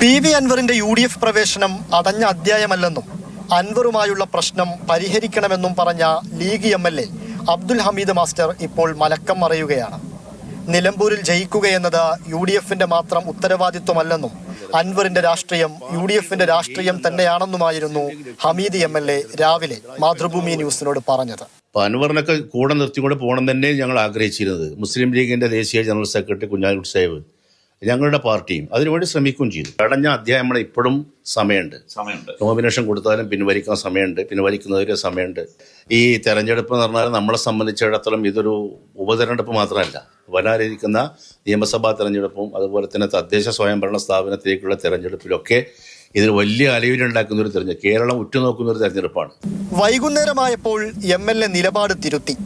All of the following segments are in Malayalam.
PV അൻവറിന്റെ UDF പ്രവേശനം അടഞ്ഞ അധ്യായമല്ലെന്നും അൻവറുമായുള്ള പ്രശ്നം പരിഹരിക്കണമെന്നും പറഞ്ഞ League MLA Abdul Hameed master ഇപ്പോൾ മലക്കം മറയുകയാണ്. നിലമ്പൂരിൽ ജയിക്കുകയെന്നത് UDFന്റെ മാത്രം ഉത്തരവാദിത്വമല്ലെന്നും അൻവറിന്റെ രാഷ്ട്രീയം UDFന്റെ രാഷ്ട്രീയം തന്നെയാണെന്നുമായിരുന്നു ഹമീദ് MLA രാവിലെ മാതൃഭൂമി ന്യൂസിനോട് പറഞ്ഞത്. അൻവറിനൊക്കെ കൂടെ നിർത്തിക്കൊണ്ട് പോകണം തന്നെ ഞങ്ങൾ ആഗ്രഹിച്ചിരുന്നത്. മുസ്ലിം ലീഗിന്റെ ദേശീയ ജനറൽ സെക്രട്ടറി കുഞ്ഞാലിക്കുട്ടി സാഹിബ് ഞങ്ങളുടെ പാർട്ടിയും അതിനുവേണ്ടി ശ്രമിക്കുകയും ചെയ്തു. അടഞ്ഞ അധ്യായം ഇപ്പോഴും സമയമുണ്ട്. നോമിനേഷൻ കൊടുത്താലും പിൻവലിക്കാൻ സമയമുണ്ട്, പിൻവലിക്കുന്നതിന് സമയമുണ്ട്. ഈ തെരഞ്ഞെടുപ്പ് എന്ന് പറഞ്ഞാൽ നമ്മളെ സംബന്ധിച്ചിടത്തോളം ഇതൊരു ഉപതെരഞ്ഞെടുപ്പ് മാത്രമല്ല, വരാനിരിക്കുന്ന നിയമസഭാ തെരഞ്ഞെടുപ്പും അതുപോലെ തന്നെ തദ്ദേശ സ്വയംഭരണ സ്ഥാപനത്തിലേക്കുള്ള തെരഞ്ഞെടുപ്പിലൊക്കെ ഇതിൽ വലിയ അലവിലുണ്ടാക്കുന്ന ഒരു തെരഞ്ഞെടുപ്പ്, കേരളം ഉറ്റുനോക്കുന്ന ഒരു തെരഞ്ഞെടുപ്പാണ്. വൈകുന്നേരമായപ്പോൾ MLA നിലപാട് തിരുത്തി.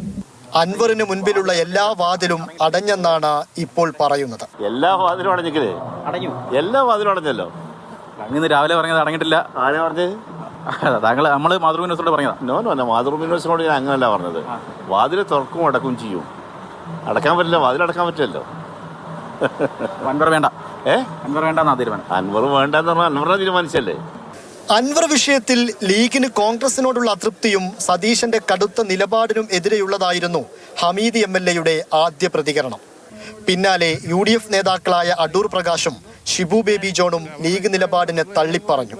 അൻവറിന് മുൻപിലുള്ള എല്ലാ വാതിലും അടഞ്ഞെന്നാണ് ഇപ്പോൾ പറയുന്നത്. എല്ലാ വാതിലും അടഞ്ഞില്ലേ? അടഞ്ഞു. എല്ലാ വാതിലും അടഞ്ഞല്ലോ. ഇന്ന് രാവിലെ പറഞ്ഞത് അടങ്ങിയിട്ടില്ല. ആരാ പറഞ്ഞത്? താങ്കൾ നമ്മള് മാതൃഭൂമി ന്യൂസിനോട് പറഞ്ഞതാ. നോനോ, മാതൃഭൂമി ന്യൂസിനോട് ഞാൻ അങ്ങനല്ല പറഞ്ഞത്. വാതിൽ തുറക്കും അടക്കും ചെയ്യും. അടക്കാൻ പറ്റില്ല, വാതിൽ അടക്കാൻ പറ്റില്ലല്ലോ. അൻവർ വേണ്ട, അൻവർ വേണ്ടെന്നാ തീരുമാനം. അൻവർ വേണ്ടെന്ന് പറഞ്ഞാൽ അൻവറിനെ തീരുമാനിച്ചല്ലേ. അൻവർ വിഷയത്തിൽ ലീഗിന് കോൺഗ്രസിനോടുള്ള അതൃപ്തിയും സതീശന്റെ കടുത്ത നിലപാടിനും എതിരെയുള്ളതായിരുന്നു ഹമീദ് MLAയുടെ ആദ്യ പ്രതികരണം. പിന്നാലെ UDF നേതാക്കളായ അടൂർ പ്രകാശും ഷിബു ബേബി ജോണും ലീഗ് നിലപാടിനെ തള്ളിപ്പറഞ്ഞു.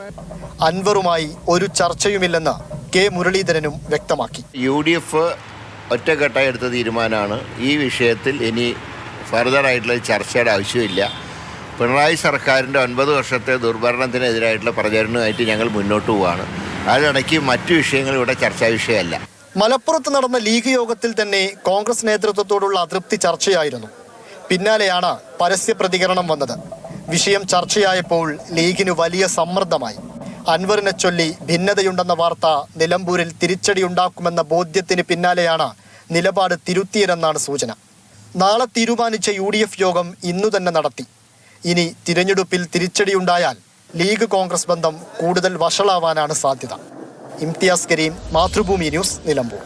അൻവറുമായി ഒരു ചർച്ചയുമില്ലെന്ന് K മുരളീധരനും വ്യക്തമാക്കി. UDF ഒറ്റക്കെട്ടായി എടുത്ത തീരുമാനമാണ്. ഈ വിഷയത്തിൽ ഇനി ഫർദർ ആയിട്ടുള്ള ചർച്ചയുടെ ആവശ്യമില്ല. പിണറായി സർക്കാരിൻ്റെ 9 വർഷത്തെ ദുർഭരണത്തിനെതിരായിട്ടുള്ള പ്രചരണവുമായിട്ട് ഞങ്ങൾ മുന്നോട്ട് പോവുകയാണ്. അതിനിടയ്ക്ക് മറ്റു വിഷയങ്ങൾ ഇവിടെ ചർച്ചാ വിഷയമല്ല. മലപ്പുറത്ത് നടന്ന ലീഗ് യോഗത്തിൽ തന്നെ കോൺഗ്രസ് നേതൃത്വത്തോടുള്ള അതൃപ്തി ചർച്ചയായിരുന്നു. പിന്നാലെയാണ് പരസ്യ പ്രതികരണം വന്നത്. വിഷയം ചർച്ചയായപ്പോൾ ലീഗിന് വലിയ സമ്മർദ്ദമായി. അൻവറിനെ ചൊല്ലി ഭിന്നതയുണ്ടെന്ന വാർത്ത നിലമ്പൂരിൽ തിരിച്ചടിയുണ്ടാക്കുമെന്ന ബോധ്യത്തിന് പിന്നാലെയാണ് നിലപാട് തിരുത്തിയതെന്നാണ് സൂചന. നാളെ തീരുമാനിച്ച UDF യോഗം ഇന്നു തന്നെ നടത്തി. ഇനി തിരഞ്ഞെടുപ്പിൽ തിരിച്ചടിയുണ്ടായാൽ ലീഗ് കോൺഗ്രസ് ബന്ധം കൂടുതൽ വഷളാവാനാണ് സാധ്യത. ഇംതിയാസ് കരീം, മാതൃഭൂമി ന്യൂസ്, നിലമ്പൂർ.